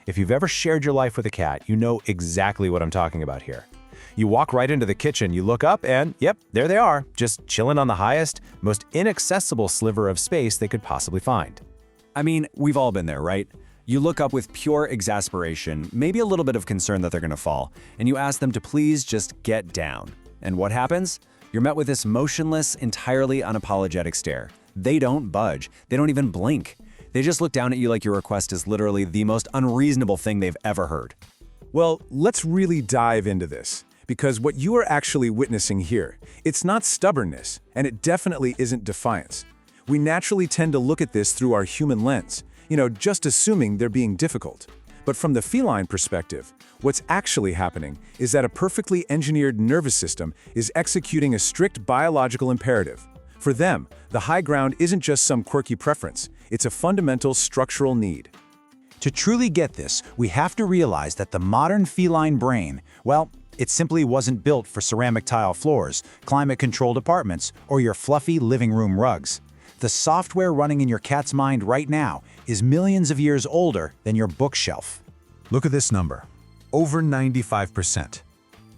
If you've ever shared your life with a cat, you know exactly what I'm talking about here. You walk right into the kitchen, you look up, and yep, there they are, just chilling on the highest, most inaccessible sliver of space they could possibly find. I mean, we've all been there, right? You look up with pure exasperation, maybe a little bit of concern that they're gonna fall, and you ask them to please just get down. And what happens? You're met with this motionless, entirely unapologetic stare. They don't budge. They don't even blink. They just look down at you like your request is literally the most unreasonable thing they've ever heard. Well, let's really dive into this, because what you are actually witnessing here, it's not stubbornness, and it definitely isn't defiance. We naturally tend to look at this through our human lens, just assuming they're being difficult. But from the feline perspective, what's actually happening is that a perfectly engineered nervous system is executing a strict biological imperative. For them, the high ground isn't just some quirky preference, it's a fundamental structural need. To truly get this, we have to realize that the modern feline brain, well, it simply wasn't built for ceramic tile floors, climate-controlled apartments, or your fluffy living room rugs. The software running in your cat's mind right now is millions of years older than your bookshelf. Look at this number, over 95%.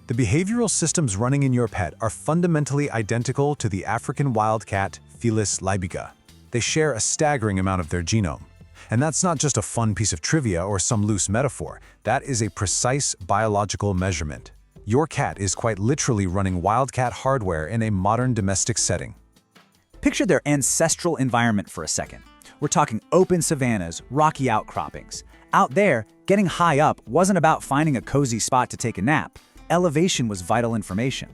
The behavioral systems running in your pet are fundamentally identical to the African wildcat Felis libica. They share a staggering amount of their genome. And that's not just a fun piece of trivia or some loose metaphor. That is a precise biological measurement. Your cat is quite literally running wildcat hardware in a modern domestic setting. Picture their ancestral environment for a second. We're talking open savannas, rocky outcroppings. Out there, getting high up wasn't about finding a cozy spot to take a nap. Elevation was vital information.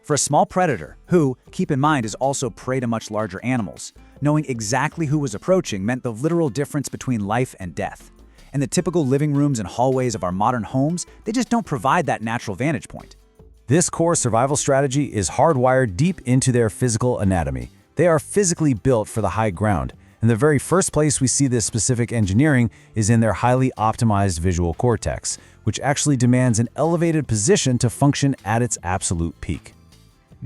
For a small predator, who, keep in mind, is also prey to much larger animals, knowing exactly who was approaching meant the literal difference between life and death. And the typical living rooms and hallways of our modern homes, they just don't provide that natural vantage point. This core survival strategy is hardwired deep into their physical anatomy. They are physically built for the high ground, and the very first place we see this specific engineering is in their highly optimized visual cortex, which actually demands an elevated position to function at its absolute peak.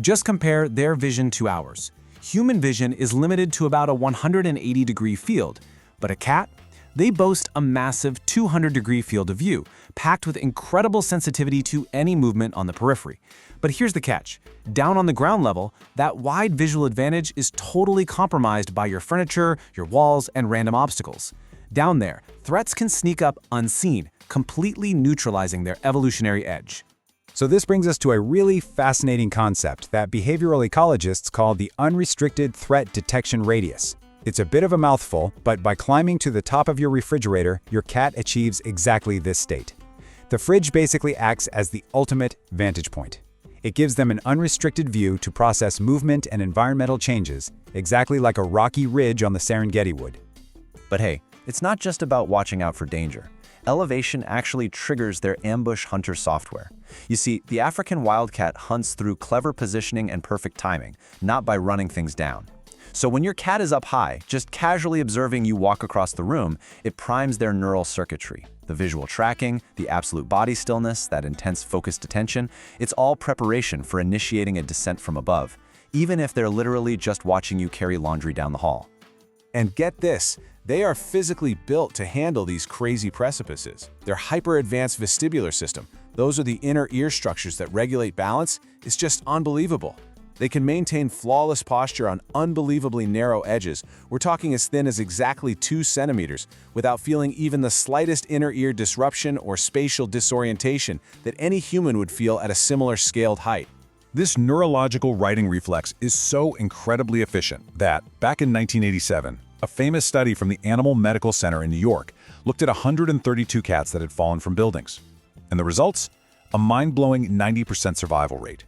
Just compare their vision to ours. Human vision is limited to about a 180-degree field, but a cat? They boast a massive 200-degree field of view, packed with incredible sensitivity to any movement on the periphery. But here's the catch. Down on the ground level, that wide visual advantage is totally compromised by your furniture, your walls, and random obstacles. Down there, threats can sneak up unseen, completely neutralizing their evolutionary edge. So this brings us to a really fascinating concept that behavioral ecologists call the unrestricted threat detection radius. It's a bit of a mouthful, but by climbing to the top of your refrigerator, your cat achieves exactly this state. The fridge basically acts as the ultimate vantage point. It gives them an unrestricted view to process movement and environmental changes, exactly like a rocky ridge on the Serengeti would. But hey, it's not just about watching out for danger. Elevation actually triggers their ambush hunter software. You see, the African wildcat hunts through clever positioning and perfect timing, not by running things down. So when your cat is up high, just casually observing you walk across the room, it primes their neural circuitry. The visual tracking, the absolute body stillness, that intense focused attention, it's all preparation for initiating a descent from above, even if they're literally just watching you carry laundry down the hall. And get this, they are physically built to handle these crazy precipices. Their hyper-advanced vestibular system, those are the inner ear structures that regulate balance, is just unbelievable. They can maintain flawless posture on unbelievably narrow edges. We're talking as thin as exactly 2 centimeters, without feeling even the slightest inner ear disruption or spatial disorientation that any human would feel at a similar scaled height. This neurological writing reflex is so incredibly efficient that, back in 1987, a famous study from the Animal Medical Center in New York looked at 132 cats that had fallen from buildings. And the results? A mind-blowing 90% survival rate.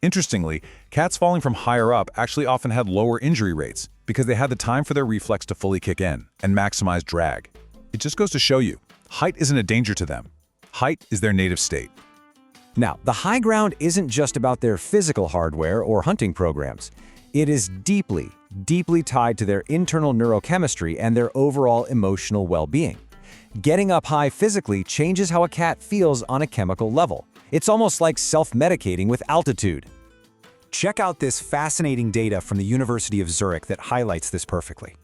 Interestingly, cats falling from higher up actually often had lower injury rates because they had the time for their reflex to fully kick in and maximize drag. It just goes to show you, height isn't a danger to them. Height is their native state. Now, the high ground isn't just about their physical hardware or hunting programs. It is deeply, deeply tied to their internal neurochemistry and their overall emotional well-being. Getting up high physically changes how a cat feels on a chemical level. It's almost like self-medicating with altitude. Check out this fascinating data from the University of Zurich that highlights this perfectly.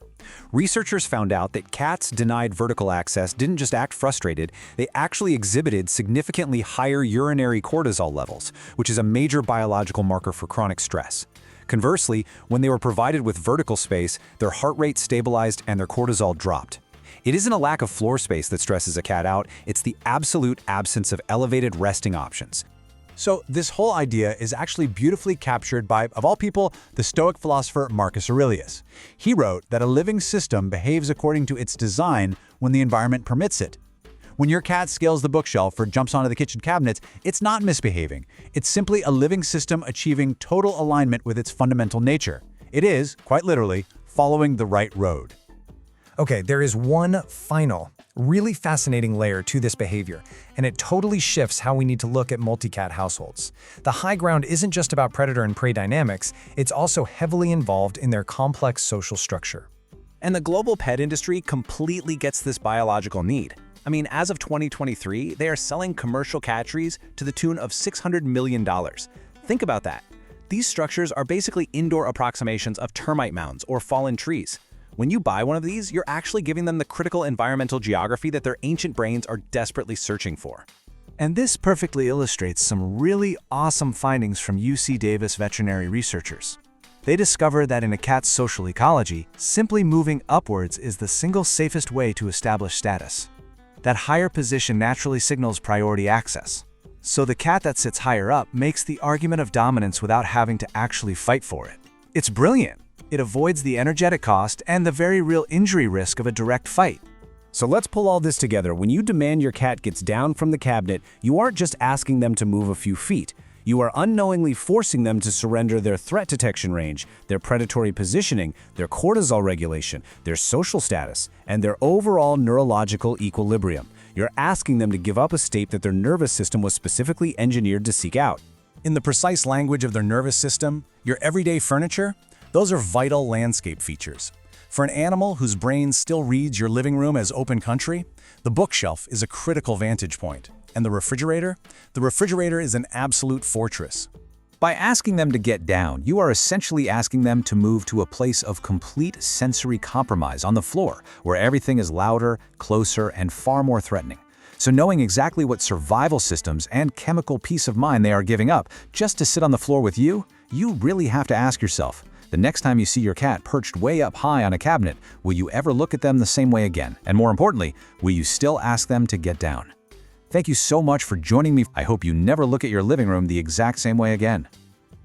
Researchers found out that cats denied vertical access didn't just act frustrated, they actually exhibited significantly higher urinary cortisol levels, which is a major biological marker for chronic stress. Conversely, when they were provided with vertical space, their heart rate stabilized and their cortisol dropped. It isn't a lack of floor space that stresses a cat out, it's the absolute absence of elevated resting options. So this whole idea is actually beautifully captured by, of all people, the Stoic philosopher Marcus Aurelius. He wrote that a living system behaves according to its design when the environment permits it. When your cat scales the bookshelf or jumps onto the kitchen cabinets, it's not misbehaving. It's simply a living system achieving total alignment with its fundamental nature. It is, quite literally, following the right road. Okay, there is one final, really fascinating layer to this behavior, and it totally shifts how we need to look at multi-cat households. The high ground isn't just about predator and prey dynamics, it's also heavily involved in their complex social structure. And the global pet industry completely gets this biological need. I mean, as of 2023, they are selling commercial cat trees to the tune of $600 million. Think about that. These structures are basically indoor approximations of termite mounds or fallen trees. When you buy one of these, you're actually giving them the critical environmental geography that their ancient brains are desperately searching for. And this perfectly illustrates some really awesome findings from UC Davis veterinary researchers. They discovered that in a cat's social ecology, simply moving upwards is the single safest way to establish status. That higher position naturally signals priority access. So the cat that sits higher up makes the argument of dominance without having to actually fight for it. It's brilliant. It avoids the energetic cost and the very real injury risk of a direct fight. So let's pull all this together. When you demand your cat gets down from the cabinet, you aren't just asking them to move a few feet. You are unknowingly forcing them to surrender their threat detection range, their predatory positioning, their cortisol regulation, their social status, and their overall neurological equilibrium. You're asking them to give up a state that their nervous system was specifically engineered to seek out. In the precise language of their nervous system, your everyday furniture, those are vital landscape features. For an animal whose brain still reads your living room as open country, the bookshelf is a critical vantage point. And the refrigerator? The refrigerator is an absolute fortress. By asking them to get down, you are essentially asking them to move to a place of complete sensory compromise on the floor, where everything is louder, closer, and far more threatening. So knowing exactly what survival systems and chemical peace of mind they are giving up just to sit on the floor with you, you really have to ask yourself, the next time you see your cat perched way up high on a cabinet, will you ever look at them the same way again? And more importantly, will you still ask them to get down? Thank you so much for joining me. I hope you never look at your living room the exact same way again.